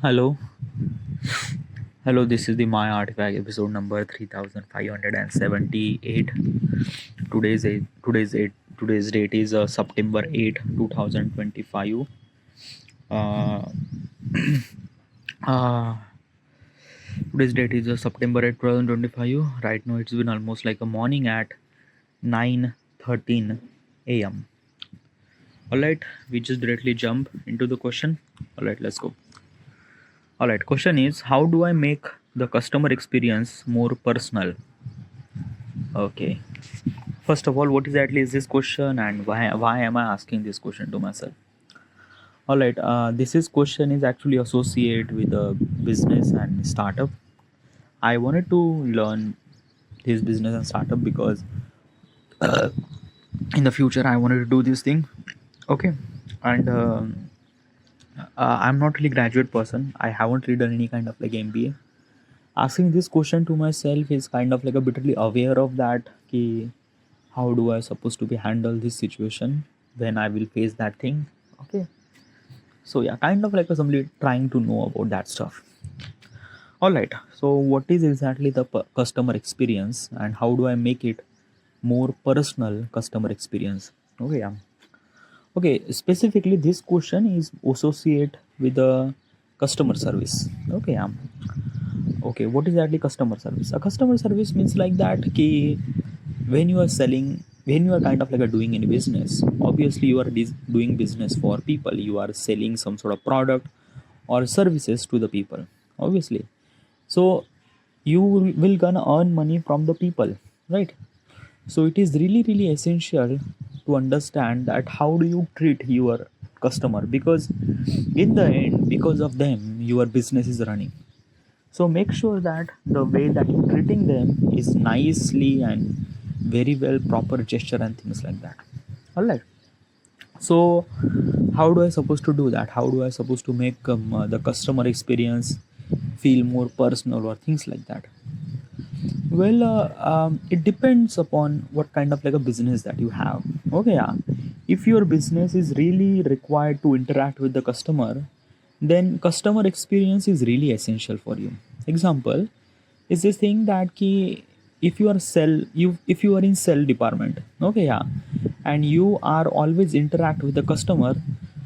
Hello, hello. This is the My Artifact episode number 3578. Today's date is September 8, 2025. Uh, uh, Today's date is September 8, 2025. Right now, it's been almost like a morning at 9:13 a.m. All right, we just directly jump into the question. All right, let's go. All right, question is, how do I make the customer experience more personal? Okay. First of all, what exactly is this question, and why am I asking this question to myself? All right. This is question is actually associated with a business and startup. I wanted to learn this business and startup because in the future I wanted to do this thing. Okay. And I'm not really graduate person. I haven't really done any kind of like MBA. Asking this question to myself is kind of like a bitterly aware of that. Ki, how do I supposed to be handle this situation when I will face that thing? Okay. So yeah, kind of like a somebody trying to know about that stuff. All right. So what is exactly the customer experience, and how do I make it more personal customer experience? Okay. Yeah. Okay. Specifically, this question is associate with the customer service. Okay. Yeah. Okay. What is exactly customer service? A customer service means like that. Ki when you are selling, when you are kind of like a doing any business, obviously you are doing business for people. You are selling some sort of product or services to the people, obviously. So you will gonna earn money from the people, right? So it is really essential to understand that how do you treat your customer, because in the end, because of them your business is running. So make sure that the way that you're treating them is nicely and very well proper gesture and things like that. All right. So how do I supposed to do that? How do I supposed to make the customer experience feel more personal or things like that? Well, it depends upon what kind of like a business that you have. Okay, yeah. If your business is really required to interact with the customer, then customer experience is really essential for you. Example is this thing that ki, if you are in sell department, okay, yeah, and you are always interact with the customer,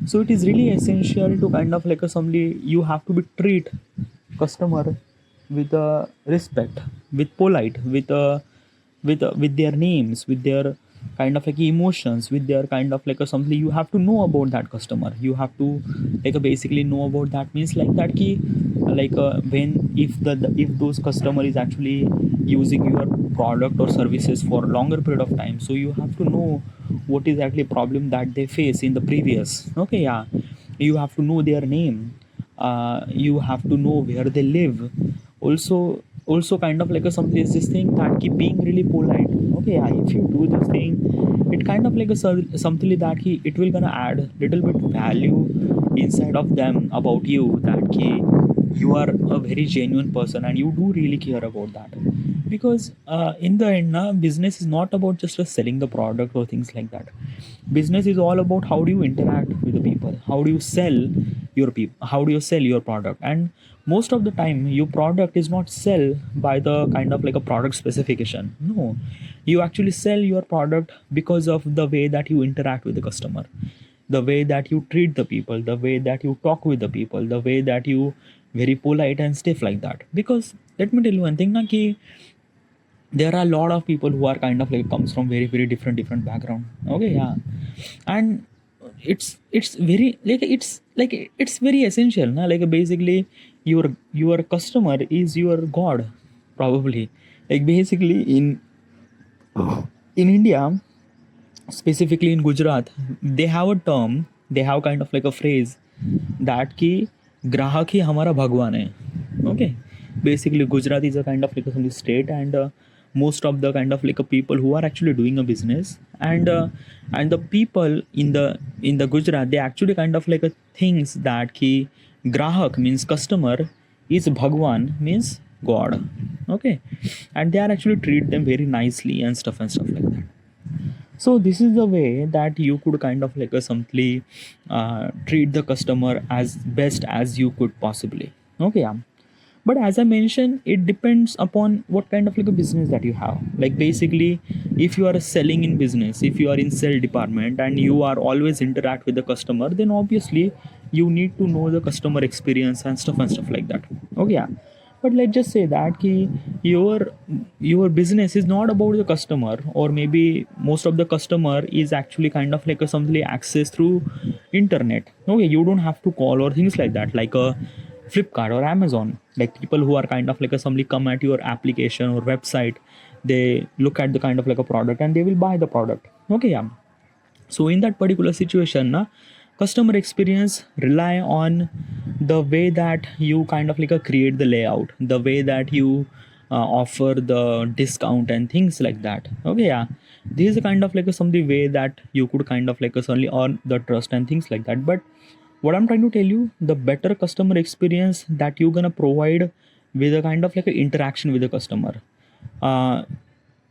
so it is really essential to kind of like a somebody you have to be treat customer with respect, with polite, with their names, with their kind of like emotions, with their kind of like a something you have to know about that customer. You have to like basically know about that means like that ki when if those customer is actually using your product or services for a longer period of time, so you have to know what is actually problem that they face in the previous. Okay, yeah, you have to know their name, you have to know where they live. Also kind of like a something is this thing that keep being really polite. Okay, yeah, if you do this thing, it kind of like a something like that it will gonna add little bit value inside of them about you, that you are a very genuine person and you do really care about that. Because in the end business is not about just selling the product or things like that. Business is all about how do you interact with the people, how do you sell your people, how do you sell your product. And most of the time your product is not sell by the kind of like a product specification. No, you actually sell your product because of the way that you interact with the customer, the way that you treat the people, the way that you talk with the people, the way that you very polite and stuff like that. Because let me tell you one thing na, ki there are a lot of people who are kind of like comes from very different background. Okay, yeah. And it's very essential na? Like basically your customer is your god, probably. Like basically in India, specifically in Gujarat, they have a term, they have kind of like a phrase that ki grahak hi hamara bhagwan hai. Okay, basically Gujarat is a kind of like a state, and most of the kind of like a people who are actually doing a business, and the people in the Gujarat, they actually kind of like a things that ki grahak means customer, is bhagwan means god. Okay, and they are actually treat them very nicely and stuff like that. So this is the way that you could kind of like simply treat the customer as best as you could possibly. Okay, yeah. But as I mentioned, it depends upon what kind of like a business that you have. Like basically, if you are selling in business, if you are in sale department and you are always interact with the customer, then obviously you need to know the customer experience and stuff like that. Okay, yeah. But let's just say that ki your business is not about the customer, or maybe most of the customer is actually kind of like a something access through internet. Okay, you don't have to call or things like that, like a Flipkart or Amazon. Like people who are kind of like a somebody come at your application or website, they look at the kind of like a product and they will buy the product. Okay, yeah. So in that particular situation na, customer experience rely on the way that you kind of like create the layout, the way that you offer the discount and things like that. Okay, yeah. This is a kind of like a some the way that you could kind of like a certainly earn the trust and things like that. But what I'm trying to tell you, the better customer experience that you're gonna provide with a kind of like an interaction with the customer. uh,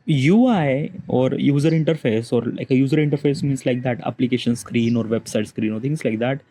UI or user interface, or like a user interface means like that application screen or website screen or things like that.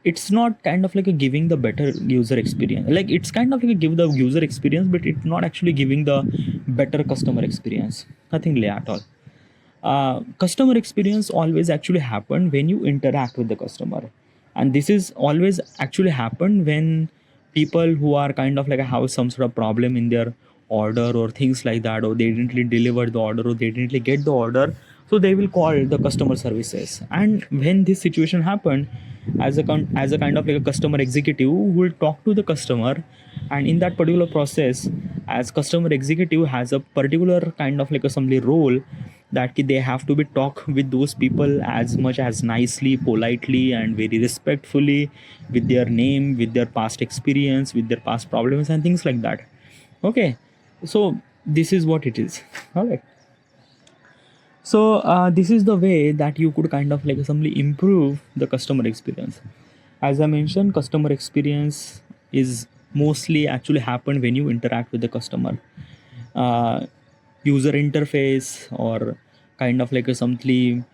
It's not kind of like a giving the better user experience. Like it's kind of like a give the user experience, but it's not actually giving the better customer experience. Nothing like at all. Customer experience always actually happen when you interact with the customer, and this is always actually happen when people who are kind of like have some sort of problem in their order or things like that, or they didn't really deliver the order or they didn't really get the order, so they will call the customer services. And when this situation happened, as a kind of like a customer executive who will talk to the customer, and in that particular process, as customer executive has a particular kind of like a assembly role, that they have to be talk with those people as much as nicely, politely and very respectfully, with their name, with their past experience, with their past problems and things like that. Okay, so this is what it is. All right. So this is the way that you could kind of like simply improve the customer experience. As I mentioned, customer experience is mostly actually happen when you interact with the customer. uh, User interface, or kind of like a something,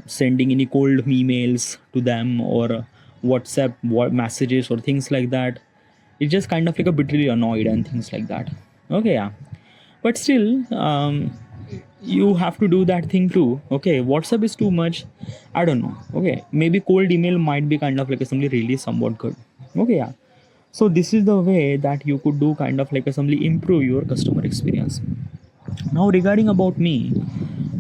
sending any cold emails to them, or WhatsApp messages or things like that, it's just kind of like a bit really annoyed and things like that. Okay, yeah. But still, you have to do that thing too. Okay, WhatsApp is too much, I don't know. Okay, maybe cold email might be kind of like a something really somewhat good. Okay, yeah. So this is the way that you could do kind of like a something improve your customer experience. Now regarding about me,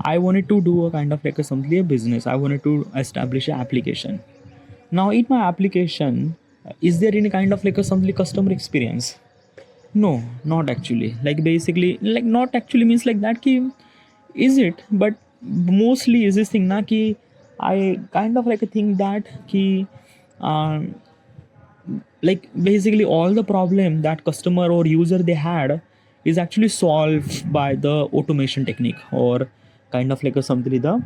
I wanted to do a kind of like a something a business. I wanted to establish an application. Now in my application, is there any kind of like a something customer experience? No, not actually. Like basically, like not actually means like that ki, is it? But mostly is this thing na ki, I kind of like a think that ki, um, like basically all the problem that customer or user they had is actually solved by the automation technique, or kind of like a something the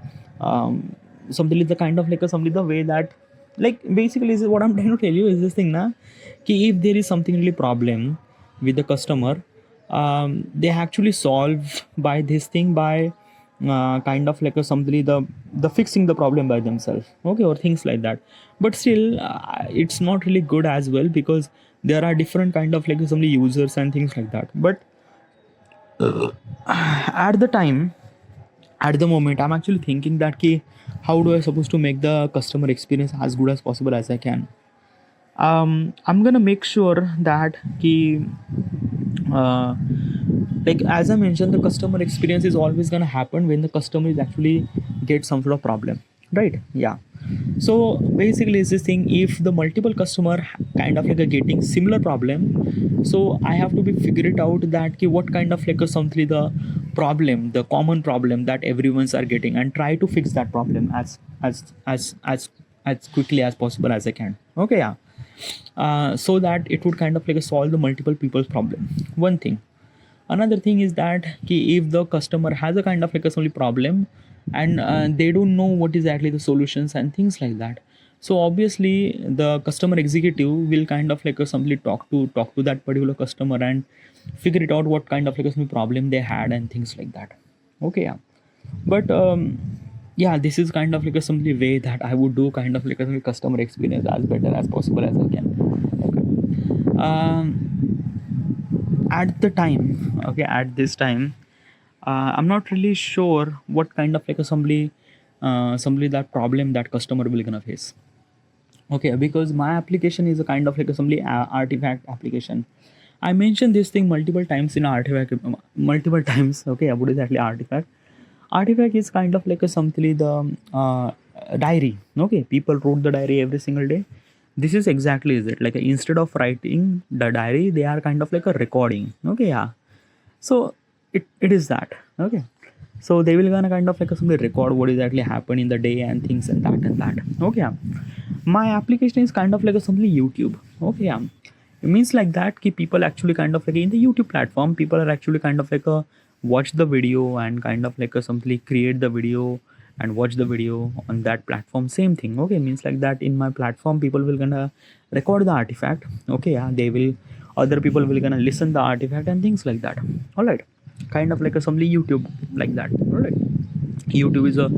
something the kind of like a something the way that, like basically is what I'm trying to tell you is this thing na ki, if there is something really problem with the customer, they actually solve by this thing by kind of like a somebody the fixing the problem by themselves. Okay, or things like that. But still, it's not really good as well, because there are different kind of like somebody users and things like that. But at the time, at the moment, I'm actually thinking that ki, how do I supposed to make the customer experience as good as possible as I can. I'm gonna make sure that ki, uh, like as I mentioned, the customer experience is always gonna happen when the customer is actually get some sort of problem, right? Yeah. So basically, is this thing, if the multiple customer kind of like a getting similar problem, so I have to be figure it out that ki, what kind of like a something the problem, the common problem that everyone's are getting, and try to fix that problem as quickly as possible as I can. Okay, yeah. So that it would kind of like solve the multiple people's problem. One thing. Another thing is that ki, if the customer has a kind of like a only problem, and they don't know what is actually the solutions and things like that, so obviously the customer executive will kind of like simply talk to that particular customer and figure it out what kind of like a problem they had and things like that. Okay, yeah. But yeah, this is kind of like a simply way that I would do kind of like a customer experience as better as possible as I can. Okay. At the time, okay, at this time, I'm not really sure what kind of like assembly that problem that customer will gonna face. Okay, because my application is a kind of like assembly artifact application. I mentioned this thing multiple times in artifact, multiple times. Okay, what is actually artifact? Artifact is kind of like a something the diary. Okay, people wrote the diary every single day. This is exactly is it like instead of writing the diary, they are kind of like a recording. Okay, yeah. So it is that. Okay, so they will gonna kind of like simply record what is actually happened in the day and things and that. Okay, yeah. My application is kind of like a simply YouTube. Okay, yeah. It means like that ki people actually kind of like in the YouTube platform, people are actually kind of like a watch the video and kind of like a simply create the video and watch the video on that platform. Same thing. Okay, means like that in my platform, people will gonna record the artifact. Okay, yeah, they will other people will gonna listen the artifact and things like that. All right, kind of like a simply YouTube like that. All right. YouTube is a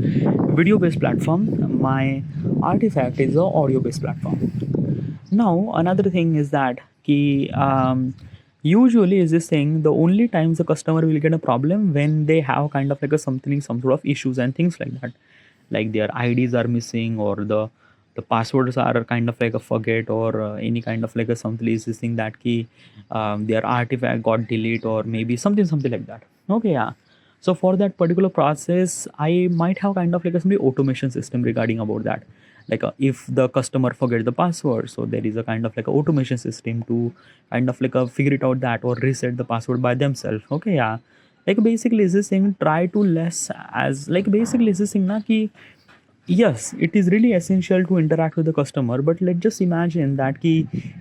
video based platform. My artifact is a audio based platform. Now another thing is that usually is this thing the only times the customer will get a problem when they have kind of like a something some sort of issues and things like that, like their IDs are missing or the passwords are kind of like a forget or any kind of like a something is this thing that their artifact got delete or maybe something like that. Okay, yeah. So for that particular process, I might have kind of like a some automation system regarding about that. Like if the customer forget the password, so there is a kind of like a automation system to kind of like a figure it out that or reset the password by themselves. Okay, yeah. Like basically is this thing try to less as like basically is this thing na ki yes, it is really essential to interact with the customer, but let's just imagine that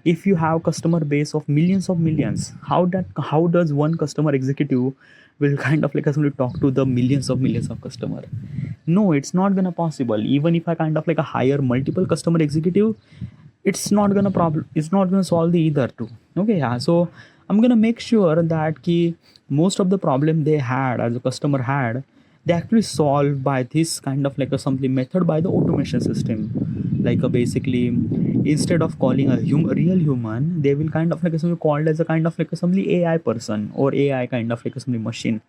if you have customer base of millions, how does one customer executive will kind of like actually talk to the millions of customer? No, it's not gonna possible. Even if I kind of like a hire multiple customer executive, it's not gonna solve the either too. Okay, yeah. So I'm gonna make sure that most of the problem they had as a customer had, they actually solved by this kind of like a something method by the automation system. Like basically instead of calling a real human, they will kind of like something called as a kind of like a something AI person or AI kind of like a something machine.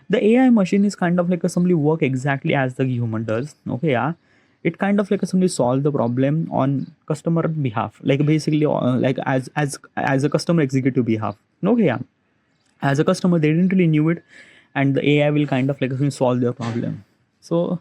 The AI machine is kind of like a somebody work exactly as the human does. Okay, yeah. It kind of like a somebody solve the problem on customer behalf, like basically like as a customer executive behalf. Okay, yeah. As a customer, they didn't really knew it, and the AI will kind of like solve their problem. So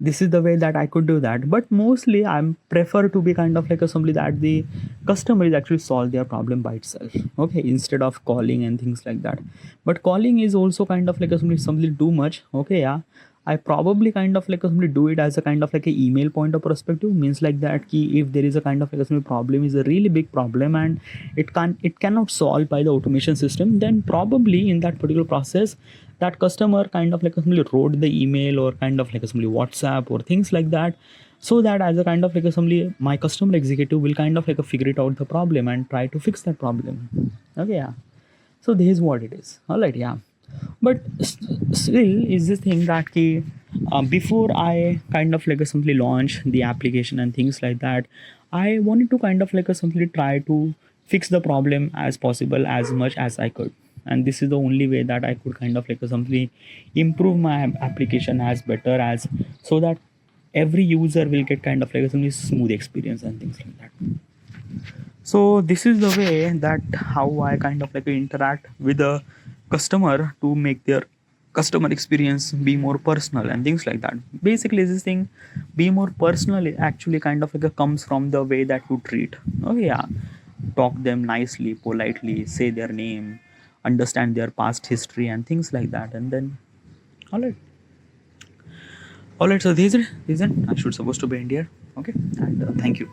this is the way that I could do that. But mostly I'm prefer to be kind of like a somebody that the customer is actually solve their problem by itself. Okay, instead of calling and things like that. But calling is also kind of like a somebody too much. Okay, yeah. I probably kind of like a somebody do it as a kind of like a email point of perspective. Means like that key if there is a kind of like a somebody problem is a really big problem and it cannot solve by the automation system, then probably in that particular process that customer kind of like somebody wrote the email or kind of like a somebody WhatsApp or things like that, so that as a kind of like a somebody my customer executive will kind of like a figure it out the problem and try to fix that problem. Okay, yeah. So this is what it is. All right, yeah. But still is this thing that before I kind of like a simply launch the application and things like that, I wanted to kind of like a simply try to fix the problem as possible as much as I could. And this is the only way that I could kind of like a simply improve my application as better as, so that every user will get kind of like a simply smooth experience and things like that. So this is the way that how I kind of like interact with the customer to make their customer experience be more personal and things like that. Basically this thing be more personal actually kind of like comes from the way that you treat. Okay, yeah. Talk them nicely, politely, say their name, understand their past history and things like that. And then all right. All right, so this is it. I should supposed to be in here. Okay, and thank you.